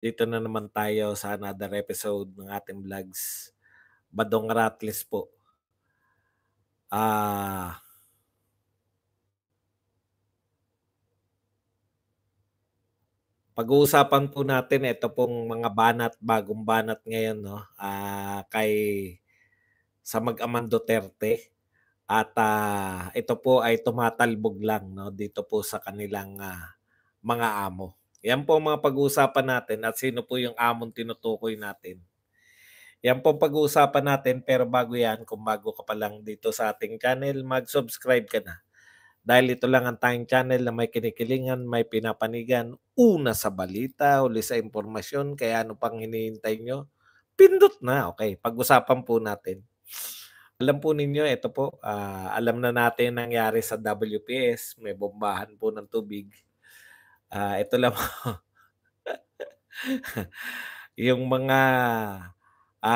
Dito na naman tayo sa another episode ng ating vlogs. Badong Rattles po. Ah, Pag-uusapan po natin ito pong mga banat, bagong banat ngayon 'no, kay sa mag-amang Duterte at, ito po ay tumatalbog lang 'no, dito po sa kanilang, mga amo. Yan po ang mga pag-uusapan natin at sino po yung among tinutukoy natin. Yan po ang pag-uusapan natin pero bago yan, kung bago ka pa lang dito sa ating channel, mag-subscribe ka na. Dahil ito lang ang tanging channel na may kinikilingan, may pinapanigan, una sa balita, huli sa impormasyon, kaya ano pang hinihintay nyo? Pindot na, okay. Pag-usapan po natin. Alam po ninyo, ito po, alam na natin ang nangyari sa WPS, may bombahan po ng tubig. Ito lang po, yung mga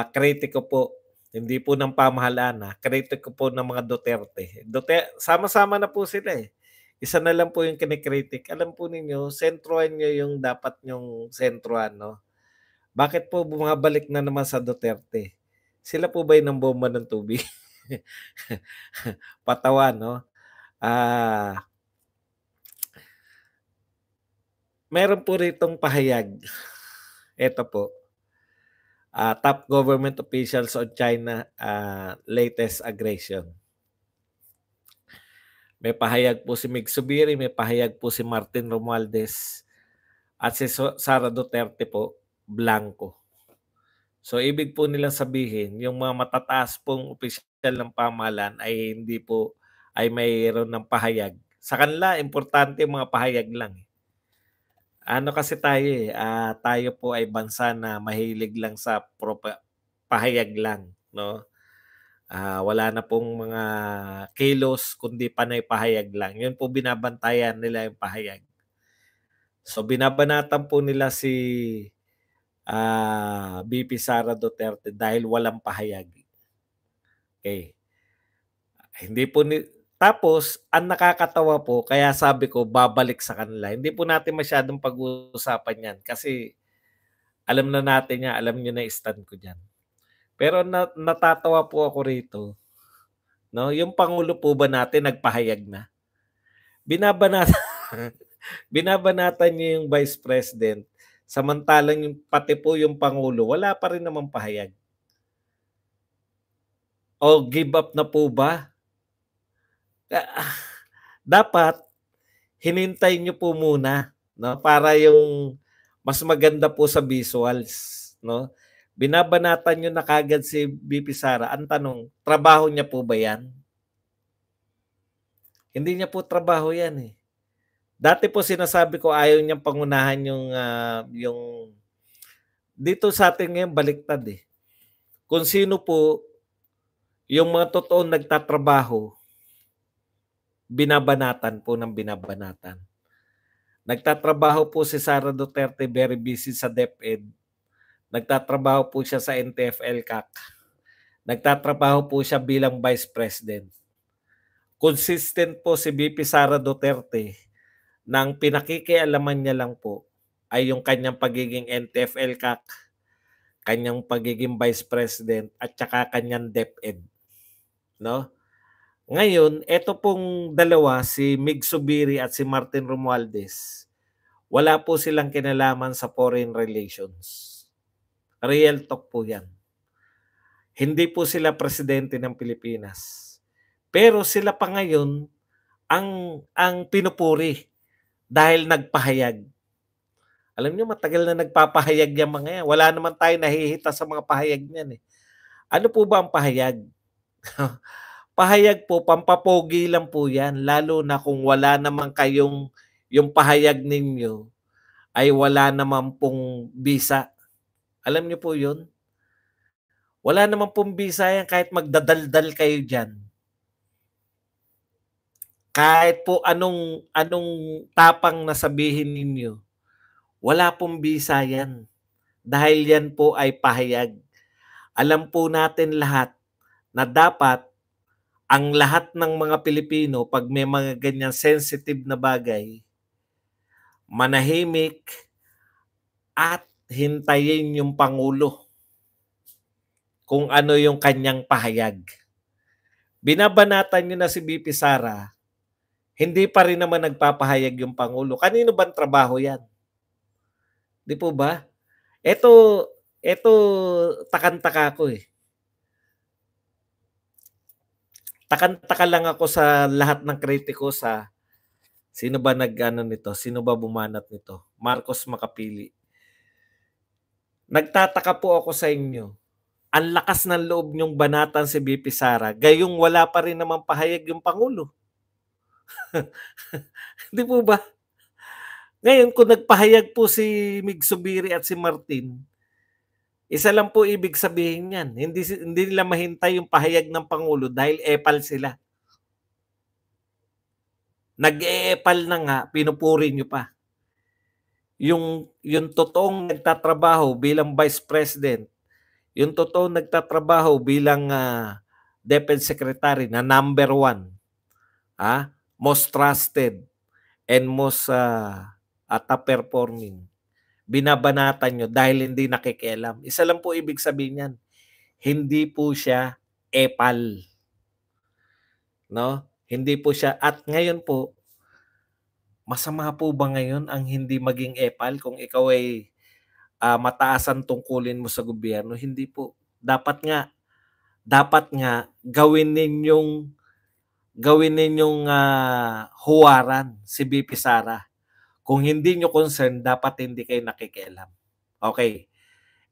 kritiko po, hindi po ng pamahalaan, kritiko po ng mga Duterte. Sama-sama na po sila, eh. Isa na lang po yung kini-critic. Alam po ninyo, sentruhan niyo yung dapat niyong sentruhan 'no. Bakit po bumabalik na naman sa Duterte? Sila po ba yung nambomba ng tubig? Patawa 'no. Ah, Meron po ritong pahayag, eto po, top government officials on China, latest aggression. May pahayag po si Mig Zubiri, may pahayag po si Martin Romualdez at si Sara Duterte po, blanko. So ibig po nilang sabihin, yung mga matataas pong opisyal ng pamahalaan ay hindi po ay mayroon ng pahayag. Sa kanila importante yung mga pahayag lang, eh. Ano kasi tayo, eh, tayo po ay bansa na mahilig lang sa pahayag lang 'no. Wala na pong mga kilos kundi panay pahayag lang. Yun po binabantayan nila yung pahayag. So binabanatan po nila si, VP Sara Duterte dahil walang pahayag, okey. Hindi po tapos ang nakakatawa po kaya sabi ko babalik sa kanila, hindi po natin masyadong pag-uusapan 'yan kasi alam na natin 'yan, alam niyo na stand ko diyan. Pero natatawa po ako rito 'no, yung pangulo po ba natin nagpahayag na? Binabanatan binabanatan niyo yung Vice President, samantalang yung pati po yung pangulo wala pa rin namang pahayag. O give up na po ba? Ah, Dapat hinintay niyo po muna 'no, para yung mas maganda po sa visuals 'no. Binabanatan niyo na kaagad si VP Sara, ang tanong, trabaho niya po ba 'yan? Hindi niya po trabaho 'yan, eh. Dati po sinasabi ko ayaw niyang pangunahan yung dito sa'tin ngayon baliktad, eh. Kung sino po yung mga totoong nagtatrabaho, binabanatan po ng binabanatan. Nagtatrabaho po si Sara Duterte, very busy sa DepEd. Nagtatrabaho po siya sa NTF-ELCAC. Nagtatrabaho po siya bilang Vice President. Consistent po si VP Sara Duterte na ang pinakikialaman niya lang po ay yung kanyang pagiging NTF-ELCAC, kanyang pagiging Vice President at saka kanyang DepEd, 'no? Ngayon, eto pong dalawa, si Mig Zubiri at si Martin Romualdez, wala po silang kinalaman sa foreign relations. Real talk po 'yan. Hindi po sila presidente ng Pilipinas. Pero sila pa ngayon ang pinupuri dahil nagpahayag. Alam niyo matagal na nagpapahayag yang mga 'yan, wala naman tayong nahihita sa mga pahayag niyan, eh. Ano po ba ang pahayag? Pahayag po pampapogi lang po 'yan lalo na kung wala naman kayong yung pahayag ninyo ay wala naman pong bisa. Alam niyo po 'yun? Wala naman pong bisa 'yan kahit magdadaldal kayo diyan. Kahit po anong anong tapang na sabihin ninyo, wala pong bisa 'yan. Dahil 'yan po ay pahayag. Alam po natin lahat na dapat ang lahat ng mga Pilipino 'pag may mga ganyang sensitive na bagay, manahimik at hintayin yung Pangulo kung ano yung kanyang pahayag. Binabanatan nyo na si BP Sara, hindi pa rin naman nagpapahayag yung Pangulo. Kanino bang trabaho yan? Di po ba? Ito takantaka ko eh. Takantaka lang ako sa lahat ng kritiko sa sino ba nito? Sino ba bumanat nito? Marcos Makapili. Nagtataka po ako sa inyo. Ang lakas ng loob niyong banatan si BP Sara, gayong wala pa rin naman pahayag yung Pangulo. Di po ba? Ngayon, kung nagpahayag po si Mig Zubiri at si Martin, isa lang po ibig sabihin yan. Hindi nila mahintay yung pahayag ng Pangulo dahil epal sila. Nag-e-epal na nga, pinupuri nyo pa. Yung totoong nagtatrabaho bilang Vice President, yung totoong nagtatrabaho bilang DepEd Secretary na number 1, most trusted and most top performing, binabanatan nyo dahil hindi nakikialam. Isa lang po ibig sabihin yan. Hindi po siya epal. No? Hindi po siya. At ngayon po, masama po ba ngayon ang hindi maging epal kung ikaw ay mataas ang tungkulin mo sa gobyerno? Hindi po. Dapat nga gawin ninyong huwaran si BP Sara. Kung hindi nyo concern, dapat hindi kayo nakikialam. Okay.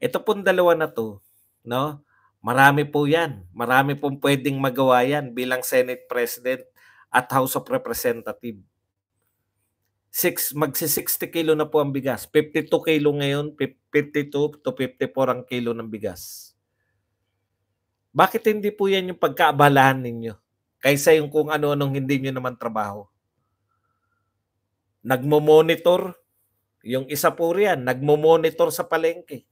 Ito pong dalawa na to, no? Marami po yan. Marami pong pwedeng magawa yan bilang Senate President at House of Representative. Magsi-60 kilo na po ang bigas. 52 kilo ngayon, 52 to 54 ang kilo ng bigas. Bakit hindi po yan yung pagkaabalahan ninyo? Kaysa yung kung ano-anong hindi nyo naman trabaho. Nagmo-monitor, yung isa po riyan, nagmo-monitor sa palengke.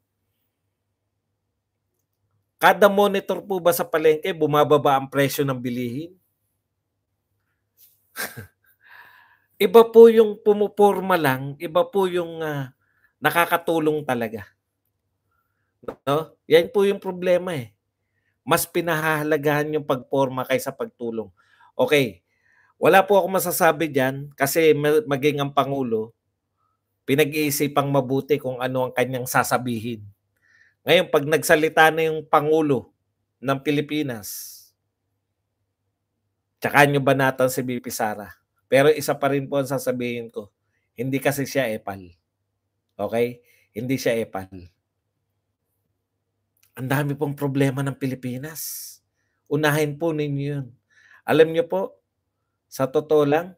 Kada monitor po ba sa palengke, bumababa ang presyo ng bilihin? Iba po yung pumuporma lang, iba po yung nakakatulong talaga. No? Yan po yung problema eh. Mas pinahahalagahan yung pagporma kaysa pagtulong. Okay, wala po ako masasabi dyan kasi maging ang Pangulo, pinag-iisipang mabuti kung ano ang kanyang sasabihin. Ngayon, pag nagsalita na yung Pangulo ng Pilipinas, tsaka nyo banatan si BP Sara. Pero isa pa rin po ang sasabihin ko, hindi kasi siya epal. Okay? Hindi siya epal. Ang dami pong problema ng Pilipinas. Unahin po ninyo yun. Alam nyo po, sa totoo lang,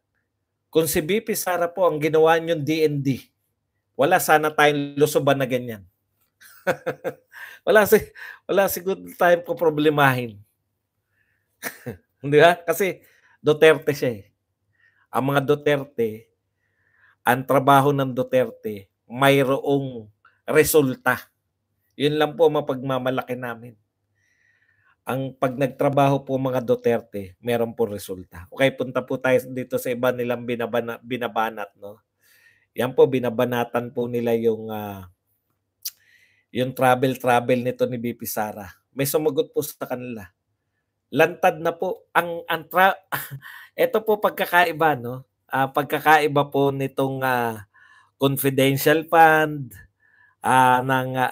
kung si BP Sara po ang ginawa nyo DND, wala sana tayong lusoban na ganyan. wala siguro tayong problemahin. Di ba? Kasi Duterte siya eh. Ang mga Duterte, ang trabaho ng Duterte, mayroong resulta. Yun lang po mapagmamalaki namin. Ang pag nagtrabaho po mga Duterte, meron po resulta. Okay, punta po tayo dito sa iba nilang binabanat, no? Yan po, binabanatan po nila yung travel nito ni BP Sara. May sumagot po sa kanila. Lantad na po ito po pagkakaiba, no? Pagkakaiba po nitong confidential fund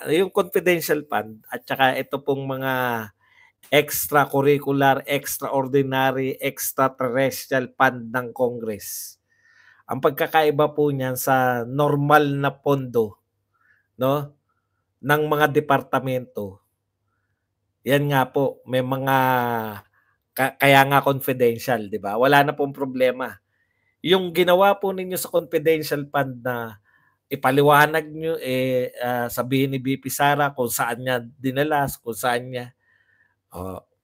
yung confidential fund at saka ito pong mga extracurricular, extraordinary, extraterrestrial fund ng Congress. Ang pagkakaiba po niyan sa normal na pondo, no, ng mga departamento. Yan nga po, may mga kaya nga confidential, 'di ba? Wala na pong problema. Yung ginawa po ninyo sa confidential fund na ipaliwanag nyo, sabihin ni BP Sara kung saan niya dinalas, kung saan niya.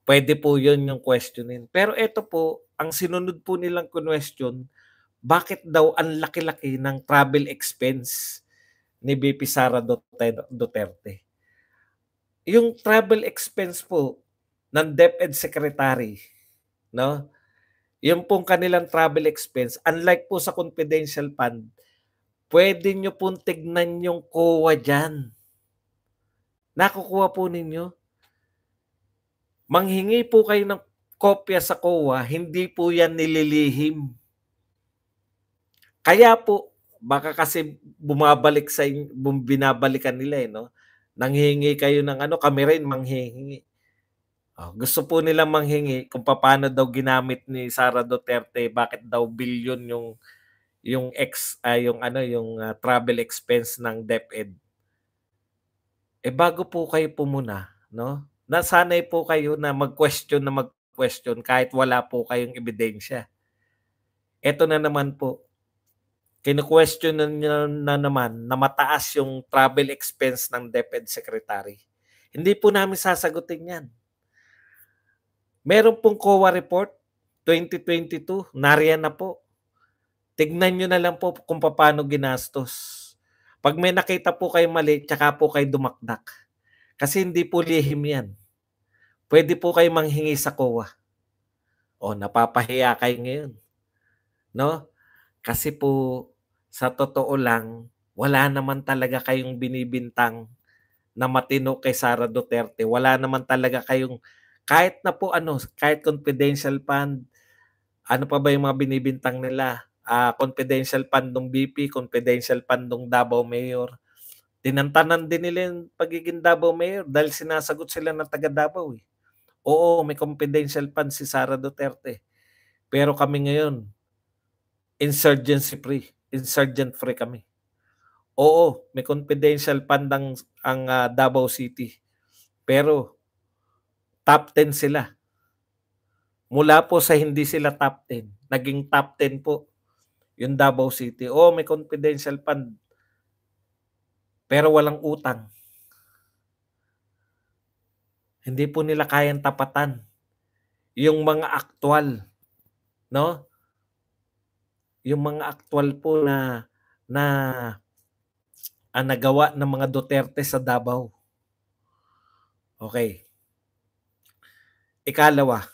Pwede po yun yung questionin. Pero ito po, ang sinunod po nilang question, bakit daw ang laki-laki ng travel expense ni BP Sara Duterte? Yung travel expense po ng DepEd Secretary, no? Yung pong kanilang travel expense, unlike po sa confidential fund, pwede nyo pong tignan yung COA dyan. Nakukuha po ninyo. Manghingi po kayo ng kopya sa COA, hindi po yan nililihim. Kaya po, baka kasi bumabalik sa binabalikan nila no. Nanghingi kayo ng ano, kami rin manghihingi. Gusto po nila manghingi kung paano daw ginamit ni Sara Duterte, bakit daw bilyon yung travel expense ng DepEd. Bago po kayo pumuna, no? Nasanay po kayo na mag-question kahit wala po kayong ebidensya. Ito na naman po, kinu-question na naman na mataas yung travel expense ng DepEd Secretary. Hindi po namin sasagutin yan. Meron pong COA report, 2022, nariyan na po. Tignan nyo na lang po kung paano ginastos. Pag may nakita po kayo mali, tsaka po kayo dumakdak. Kasi hindi po lihim yan. Pwede po kayo manghingi sa COA. Napapahiya kayo ngayon. No? Kasi po, sa totoo lang, wala naman talaga kayong binibintang na matino kay Sara Duterte. Wala naman talaga kayong, kahit confidential fund, ano pa ba yung mga binibintang nila? Confidential fund ng BP, confidential fund ng Davao Mayor. Tinantanan din nila yung pagiging Davao Mayor dahil sinasagot sila ng taga Davao. Oo, may confidential fund si Sara Duterte. Pero kami ngayon, insurgent free kami. Oo, may confidential fund ang Davao City. Pero top 10 sila. Mula po sa hindi sila top 10, naging top 10 po yung Davao City. May confidential fund. Pero walang utang. Hindi po nila kayang tapatan yung mga aktual, no? Yung mga aktual po na nagawa ng mga Duterte sa Davao. Okay. Ikalawa,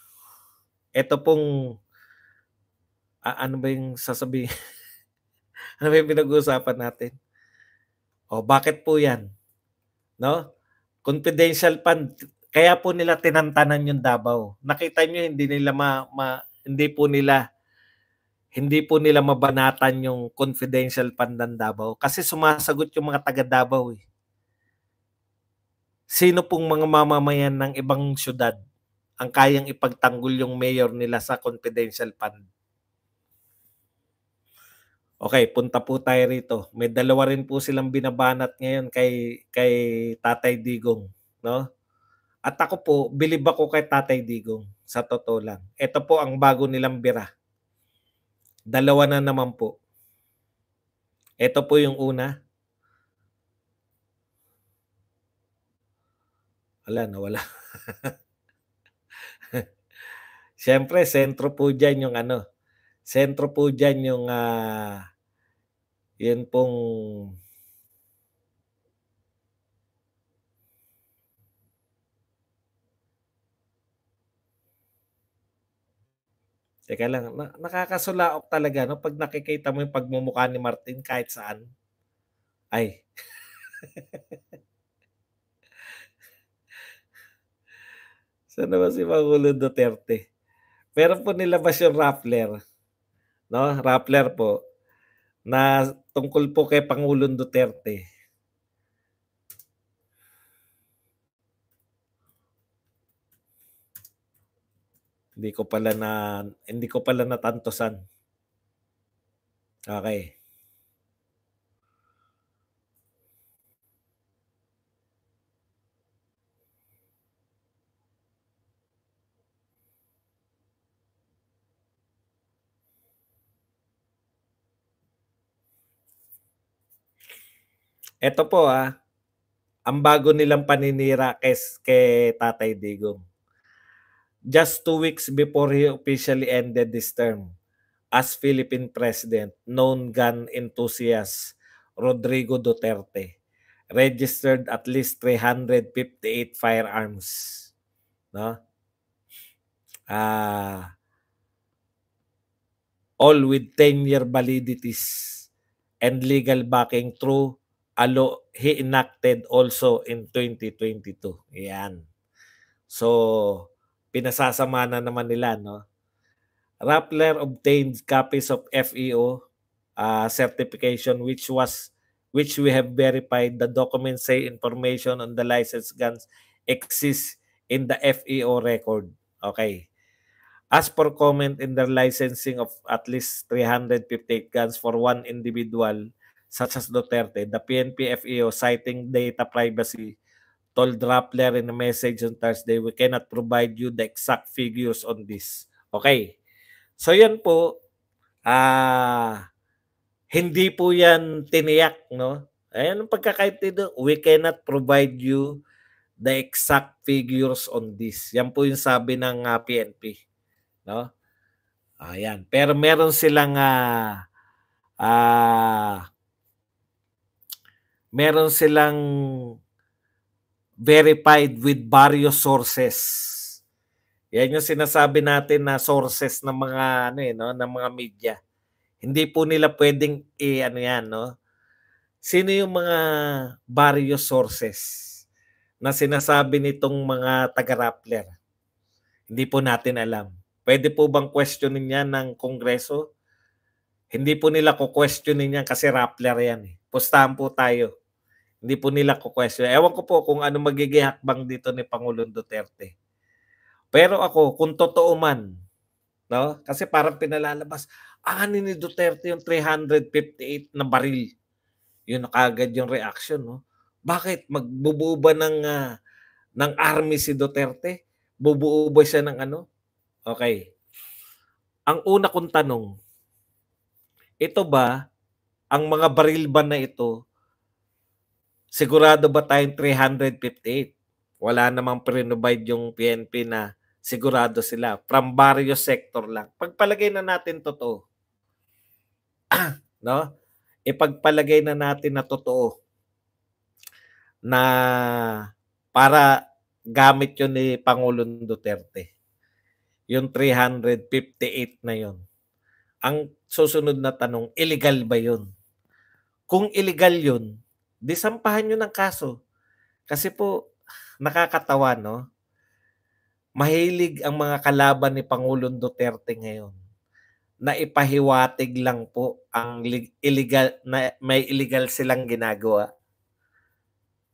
ito pong ano ba yung sasabihin? Ano ba yung pinag-uusapan natin? Bakit po yan? No? Confidential fund. Kaya po nila tinantanan yung Davao. Nakita nyo, hindi po nila mabanatan yung confidential fund ng Davao kasi sumasagot yung mga taga Davao. Sino pong mga mamamayan ng ibang syudad ang kayang ipagtanggol yung mayor nila sa confidential fund? Okay, punta po tayo rito. May dalawa rin po silang binabanat ngayon kay Tatay Digong, no? At ako po, bilib ako kay Tatay Digong, sa totoo lang. Ito po ang bago nilang bira. Dalawa na naman po. Ito po yung una. Nawala. Siyempre, sentro po dyan yung yun pong teka lang, nakakasulaok talaga no pag nakikita mo yung pagmumukha ni Martin kahit saan. Ay. Sana ba si Pangulo Duterte? Meron po nilabas yung Rappler. No? Rappler po na tungkol po kay Pangulong Duterte. Hindi ko pala natantosan. Okay. Ito po ang bago nilang paninira kay Tatay Digong. Just 2 weeks before he officially ended this term as Philippine President, known gun enthusiast Rodrigo Duterte registered at least 358 firearms. No? All with 10-year validities and legal backing through he enacted also in 2022. Yan. So, pinasasama na naman nila, no? Rappler obtained copies of FEO certification which we have verified. The documents say information on the licensed guns exists in the FEO record. Okay. As per comment in the licensing of at least 358 guns for one individual, such as Duterte, the PNP FEO, citing data privacy, told Rappler in a message on Thursday, we cannot provide you the exact figures on this. Okay. So yan po, hindi po yan tiniyak, no? Ayan ang pagkakaintindi, we cannot provide you the exact figures on this. Yan po yung sabi ng PNP, no? Ayan. Pero meron silang verified with various sources. Yan yung sinasabi natin na sources ng mga ng mga media. Hindi po nila pwedeng yan, no? Sino yung mga various sources na sinasabi nitong mga taga-Rappler? Hindi po natin alam. Pwede po bang questionin yan ng Kongreso? Hindi po nila ko-questionin yan kasi Rappler yan. Pustahan po tayo. Hindi po nila ko-question. Ewan ko po kung ano magiging hakbang dito ni Pangulong Duterte. Pero ako, kung totoo man, no? Kasi parang pinalalabas, ani ni Duterte yung 358 na baril. Yun na kagad yung reaction, no? Bakit? Magbubuo ba ng army si Duterte? Bubuo ba siya ng ano? Okay. Ang una kong tanong, ito ba, ang mga baril ba na ito, sigurado ba tayong 358? Wala namang pre-provide yung PNP na sigurado sila. From various sector lang. Pagpalagay na natin totoo. No? Ipagpalagay na natin na totoo na para gamit yun ni Pangulong Duterte. Yung 358 na yun. Ang susunod na tanong, illegal ba yun? Kung illegal yun, di sampahan nyo ng kaso. Kasi po, nakakatawa, no? Mahilig ang mga kalaban ni Pangulong Duterte ngayon na ipahiwatig lang po ang illegal na may illegal silang ginagawa.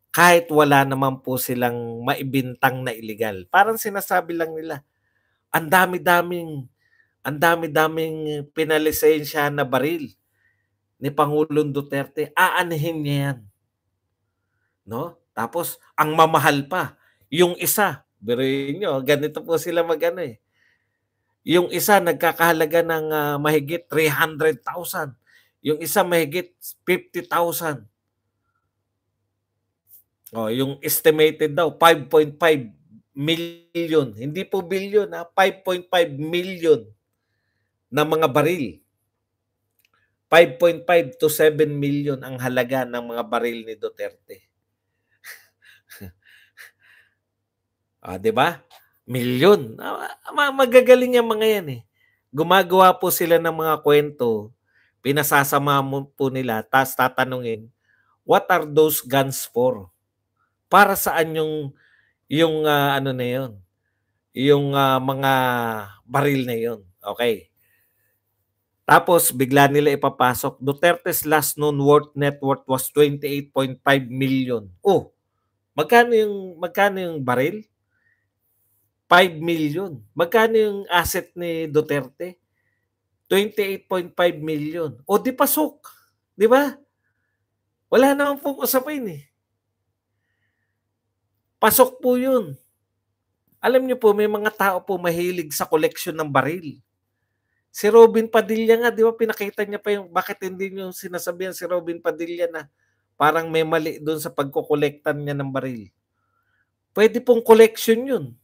Kahit wala naman po silang maibintang na illegal. Parang sinasabi lang nila, ang dami-daming pinalisensya na baril ni Pangulong Duterte. Aanihin niya yan. No? Tapos, ang mamahal pa, yung isa, biruin nyo, ganito po sila yung isa nagkakahalaga ng mahigit 300,000. Yung isa mahigit 50,000. Yung estimated daw 5.5 million. Hindi po billion, 5.5 million na mga baril. 5.5 to 7 million ang halaga ng mga baril ni Duterte. 'Di ba? Milyon. Magagaling yung mga yan eh. Gumagawa po sila ng mga kwento, pinasasama po nila, tapos tatanungin, what are those guns for? Para saan yung ano na yun? Yung mga baril na yun. Okay. Tapos bigla nila ipapasok, Duterte's last known net worth was 28.5 million. Oh, magkano yung baril? 5 million. Magkano yung asset ni Duterte? 28.5 million. O di pasok. Di ba? Wala namang pong usapin eh. Pasok po yun. Alam niyo po, may mga tao po mahilig sa koleksyon ng baril. Si Robin Padilla nga, di ba pinakita niya pa yung bakit hindi niyo sinasabihan si Robin Padilla na parang may mali doon sa pagkukolektan niya ng baril. Pwede pong collection yun.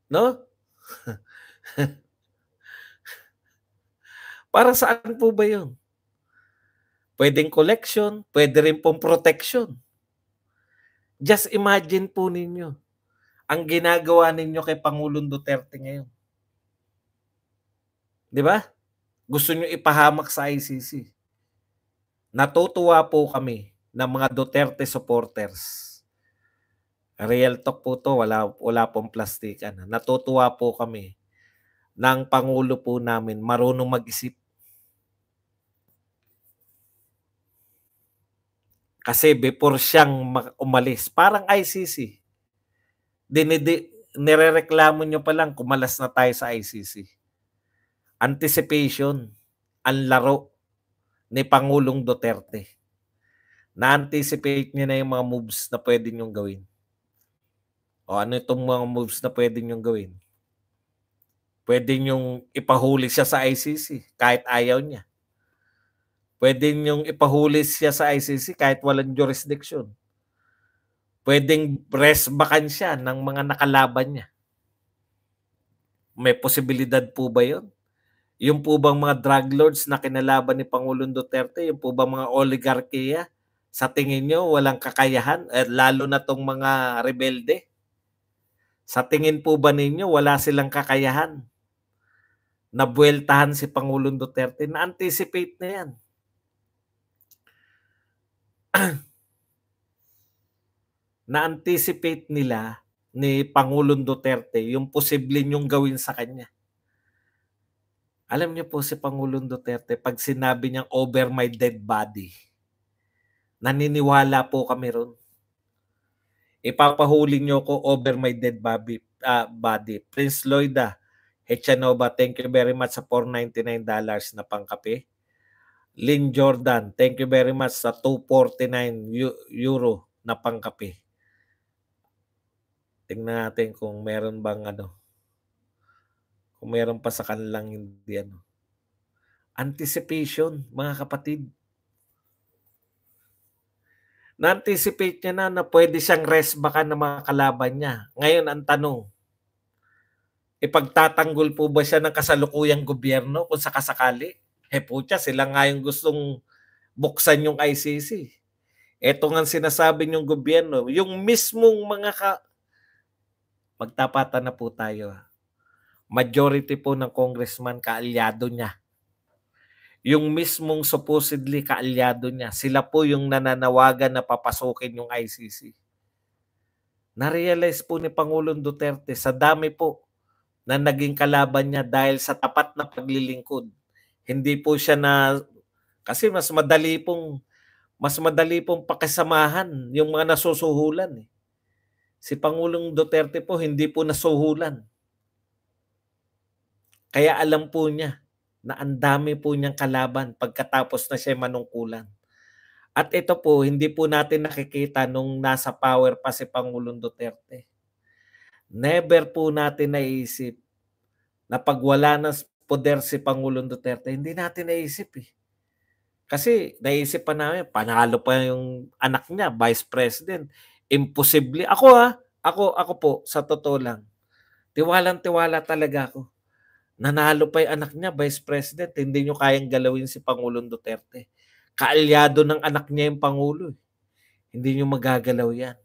No? Para saan po ba yun? Pwedeng collection, pwede rin pong protection. Just imagine po ninyo ang ginagawa ninyo kay Pangulong Duterte ngayon. Di ba? Gusto nyo ipahamak sa ICC. Natutuwa po kami ng mga Duterte supporters. Real talk po 'to, wala pong plastikan. Natutuwa po kami ng pangulo po namin marunong mag-isip. Kasi before siyang umalis, parang ICC, nirereklamo niyo pa lang kumalas na tayo sa ICC. Anticipation ang laro ni Pangulong Duterte. Na-anticipate niya na yung mga moves na pwede niyong gawin. O ano itong mga moves na pwede niyong gawin? Pwede niyong ipahuli siya sa ICC kahit ayaw niya. Pwede niyong ipahuli siya sa ICC kahit walang jurisdiction. Pwedeng rest vacant ng mga nakalaban niya. May posibilidad po ba yun? Yung po bang mga drug lords na kinalaban ni Pangulong Duterte, yung po bang mga oligarkiya, sa tingin nyo walang kakayahan, lalo na tong mga rebelde? Sa tingin po ba ninyo wala silang kakayahan na buweltahan si Pangulong Duterte? Na-anticipate na yan. Na-anticipate nila ni Pangulong Duterte yung posible nyong gawin sa kanya. Alam niyo po si Pangulong Duterte, pag sinabi niyang over my dead body, naniniwala po kami ron. Ipapahuli niyo ko over my dead body. Prince Lloyda Hechanova, thank you very much sa $499 na pangkape. Lynn Jordan, thank you very much sa €249 na pangkape. Tingnan natin kung meron bang kung meron pa sa kanilang hindi Anticipation, mga kapatid. Na-anticipate niya na pwede siyang rest vacant ng mga kalaban niya. Ngayon, ang tanong, ipagtatanggol po ba siya ng kasalukuyang gobyerno kung sakasakali? Putya, sila nga yung gustong buksan yung ICC. Ito nga sinasabi niyong gobyerno, yung mismong mga magtapatan na po tayo. Majority po ng congressman kaalyado niya. Yung mismong supposedly kaalyado niya, sila po yung nananawagan na papasukin yung ICC. Na-realize po ni Pangulong Duterte sa dami po na naging kalaban niya dahil sa tapat na paglilingkod. Hindi po siya kasi mas madali pong pakisamahan yung mga nasusuhulan. Si Pangulong Duterte po hindi po nasuhulan. Kaya alam po niya na ang dami po niyang kalaban pagkatapos na siya manungkulan. At ito po, hindi po natin nakikita nung nasa power pa si Pangulong Duterte. Never po natin naisip na pag wala na poder si Pangulong Duterte, hindi natin naisip Kasi naisip pa namin, panalo pa yung anak niya, Vice President. Imposible. Ako po, sa totoo lang, tiwalang-tiwala talaga ako. Nanalo pa yung anak niya, Vice President, hindi nyo kayang galawin si Pangulong Duterte. Kaalyado ng anak niya yung Pangulo. Hindi nyo magagalaw yan.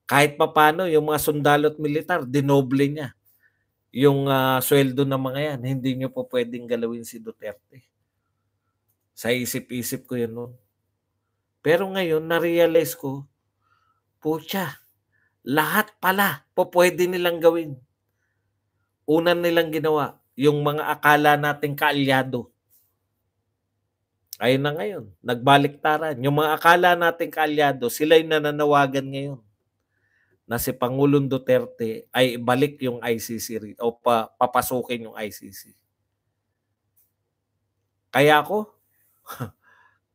Kahit papano, yung mga sundalo at militar, dinoble niya. Yung sweldo ng mga yan, hindi nyo po pwedeng galawin si Duterte. Sa isip-isip ko yun noon. Pero ngayon, na-realize ko, putya, lahat pala po pwede nilang gawin. Una nilang ginawa, yung mga akala nating kaalyado. Ayun na ngayon, nagbaliktaran. Yung mga akala nating kaalyado, sila yung nananawagan ngayon na si Pangulong Duterte ay ibalik yung ICC o papasukin yung ICC. Kaya ako,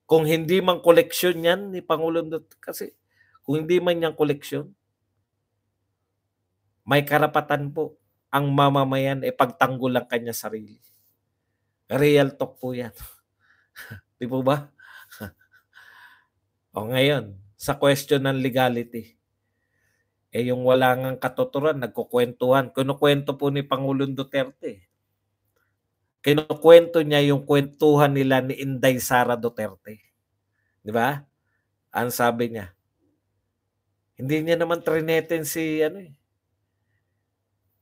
kung hindi man koleksyon yan ni Pangulong Duterte, kasi kung hindi man yan koleksyon, may karapatan po ang mamamayan pagtanggol ang kanya sarili. Real talk po yan. Di po ba? O ngayon, sa question ng legality, yung wala ngang katuturan, nagkukwentuhan. Kinukwento po ni Pangulong Duterte. Kinukwento niya yung kwentuhan nila ni Inday Sara Duterte. Di ba? Ang sabi niya, hindi niya naman trineten si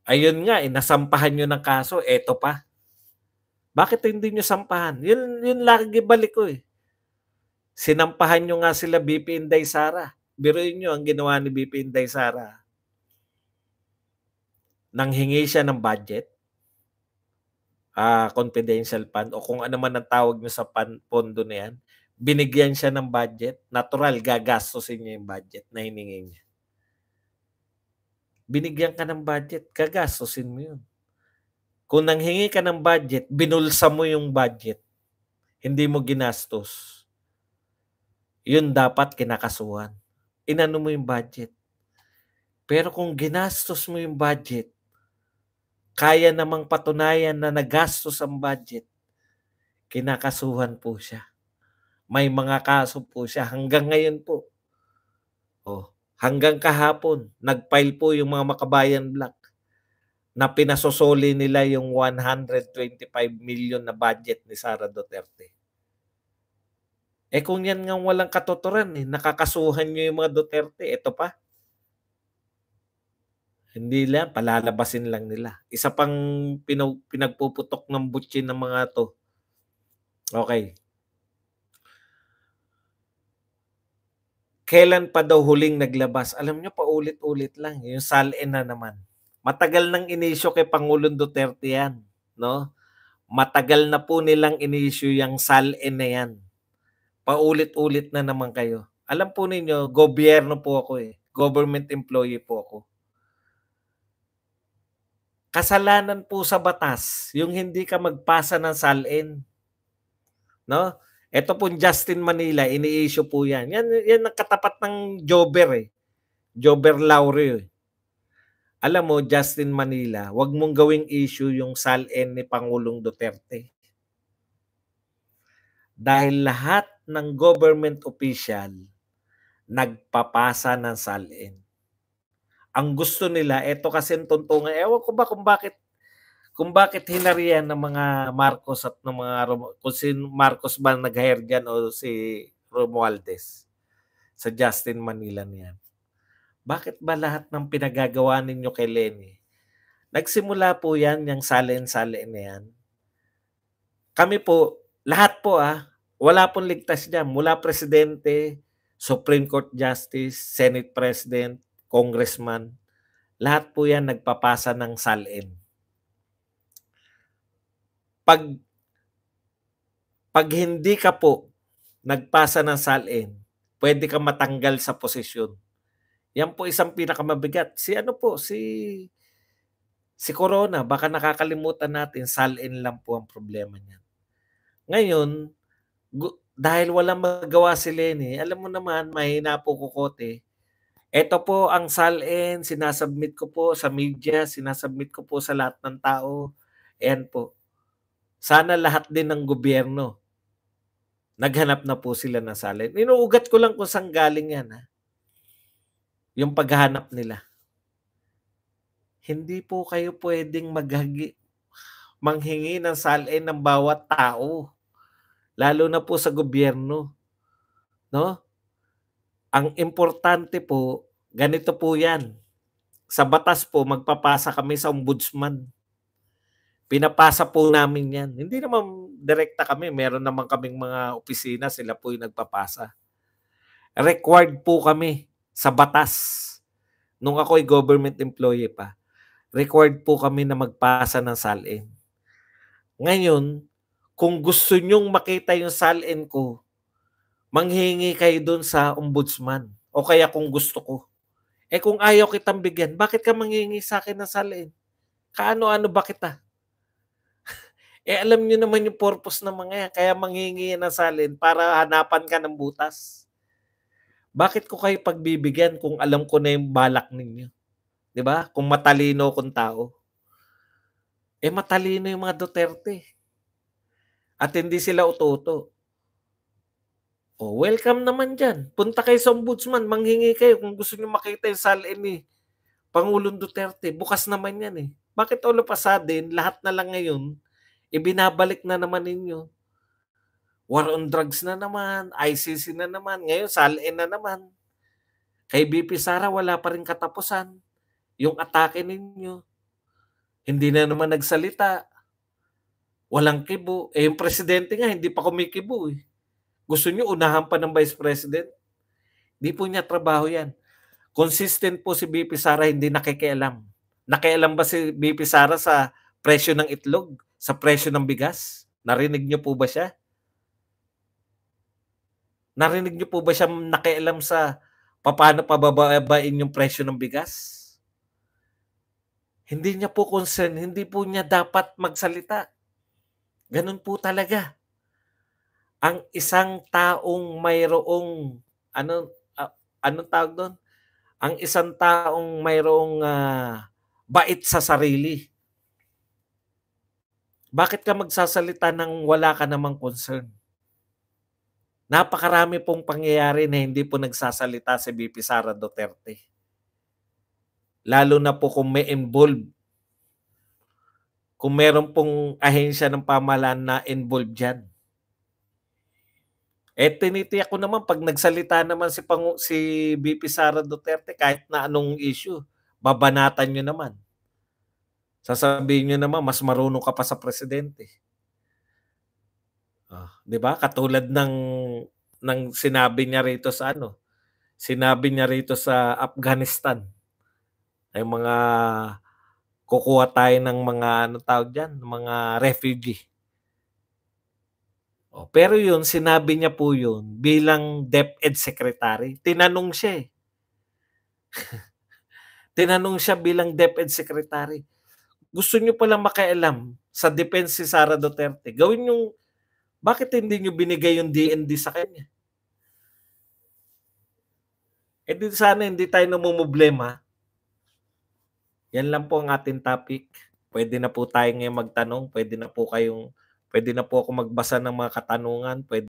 Ayun nga, nasampahan nyo ng kaso, eto pa. Bakit hindi nyo sampahan? Yun lagi balik ko Sinampahan nyo nga sila BP Inday Sara. Biruin nyo ang ginawa ni BP Inday Sara. Nanghingi siya ng budget, confidential fund, o kung ano man ang tawag nyo sa pondo na yan, binigyan siya ng budget, natural, gagastusin niya yung budget na hiningi niya. Binigyan ka ng budget, gagastusin mo yun. Kung nanghingi ka ng budget, binulsa mo yung budget, hindi mo ginastos, yun dapat kinakasuhan. Inano mo yung budget. Pero kung ginastos mo yung budget, kaya namang patunayan na nagastos ang budget, kinakasuhan po siya. May mga kaso po siya hanggang ngayon po. Hanggang kahapon, nag-file po yung mga Makabayan Black na pinasosoli nila yung 125 million na budget ni Sara Duterte. Kung yan nga walang katuturan, nakakasuhan nyo yung mga Duterte, ito pa. Hindi lang, palalabasin lang nila. Isa pang pinagpuputok ng butsin ng mga to. Okay. Kailan pa daw huling naglabas? Alam nyo, paulit-ulit lang. Yung SALN na naman. Matagal nang inisyo kay Pangulong Duterte yan. No? Matagal na po nilang inisyo yung SALN na yan. Paulit-ulit na naman kayo. Alam po ninyo, gobyerno po ako eh. Government employee po ako. Kasalanan po sa batas yung hindi ka magpasa ng SALN. No? Ito po Justin Manila, ini-issue po yan. Yan ang katapat ng Jobber eh. Jobber Laurel. Alam mo, Justin Manila, wag mong gawing issue yung SALN ni Pangulong Duterte. Dahil lahat ng government official nagpapasa ng SALN. Ang gusto nila, eto kasi tuntungan, ewan ko ba kung bakit hinarian ng mga Marcos at ng mga kung si Marcos ba nag-hire dyan o si Romualdez sa Justin Manila niyan. Bakit ba lahat ng pinagagawa ninyo kay Lenny? Nagsimula po yan, yung SALN na yan. Kami po, lahat po wala pong ligtas dyan. Mula Presidente, Supreme Court Justice, Senate President, Congressman, lahat po yan nagpapasa ng SALN. Pag hindi ka po nagpasa ng SALN, pwede ka matanggal sa posisyon. Yan po isang pinakamabigat. Si Corona, baka nakakalimutan natin, SALN lang po ang problema niyan. Ngayon, dahil walang magawa si Lenny, alam mo naman, mahina po kukote. Ito po ang SALN, sinasubmit ko po sa media, sinasubmit ko po sa lahat ng tao. Ayan po. Sana lahat din ng gobyerno, naghanap na po sila ng SALN. Inuugat ko lang kung saan galing yan. Yung paghahanap nila. Hindi po kayo pwedeng manghingi ng SALN ng bawat tao. Lalo na po sa gobyerno. No? Ang importante po, ganito po yan. Sa batas po, magpapasa kami sa ombudsman. Pinapasa po namin yan. Hindi naman direkta kami. Meron naman kaming mga opisina, sila po yung nagpapasa. Required po kami sa batas. Nung ako'y government employee pa, required po kami na magpasa ng SALN. Ngayon, kung gusto nyong makita yung SALN ko, manghingi kayo dun sa ombudsman. O kaya kung gusto ko. Kung ayaw kitang bigyan, bakit ka manghingi sa akin ng SALN? Kaano-ano ba kita? Alam nyo naman yung purpose ng mga yan. Kaya manghingi ng SALN para hanapan ka ng butas. Bakit ko kayo pagbibigyan kung alam ko na yung balak ninyo? Diba? Kung matalino kong tao. Matalino yung mga Duterte. At hindi sila uto-uto. Welcome naman dyan. Punta kayo sa ombudsman, manghingi kayo kung gusto nyo makita yung SALN ni Pangulong Duterte. Bukas naman yan eh. Bakit all of a sudden, lahat na lang ngayon, ibinabalik na naman ninyo? War on drugs na naman, ICC na naman, ngayon SALN na naman. Kay BP Sara, wala pa rin katapusan. Yung atake ninyo. Hindi na naman nagsalita. Walang kibo. Yung presidente nga, hindi pa kumikibo eh. Gusto niyo unahan pa ng Vice President? Di po niya trabaho yan. Consistent po si VP Sara, hindi nakikialam. Nakialam ba si VP Sara sa presyo ng itlog? Sa presyo ng bigas? Narinig niyo po ba siya? Narinig niyo po ba siya nakialam sa papaano pababain yung presyo ng bigas? Hindi niya po concern, hindi po niya dapat magsalita. Ganun po talaga. Ang isang taong mayroong ano, anong tawag do'n? Ang isang taong mayroong, bait sa sarili. Bakit ka magsasalita ng wala ka namang concern? Napakarami pong pangyayari na hindi po nagsasalita si VP Sara Duterte. Lalo na po kung may involved. Kung meron pong ahensya ng pamahalaan na involved diyan. Tinitiyak ko naman 'pag nagsalita naman si VP Sara Duterte kahit na anong issue, babanatan niyo naman. Sasabihin niyo naman mas marunong ka pa sa presidente. 'Di ba? Katulad ng sinabi niya rito sa sinabi niya rito sa Afghanistan, ay mga kukuha tayo ng mga anong tawag diyan, mga refugee. Pero yun, sinabi niya po yun bilang DepEd Secretary. Tinanong siya, Tinanong siya bilang DepEd Secretary. Gusto niyo palang makialam sa defense si Sara Duterte, gawin yung bakit hindi niyo binigay yung DND sa kanya? Di sana hindi tayo namomroblema. Yan lang po ang ating topic. Puwede na po tayo ngayong magtanong, puwede na po ako magbasa ng mga katanungan, puwede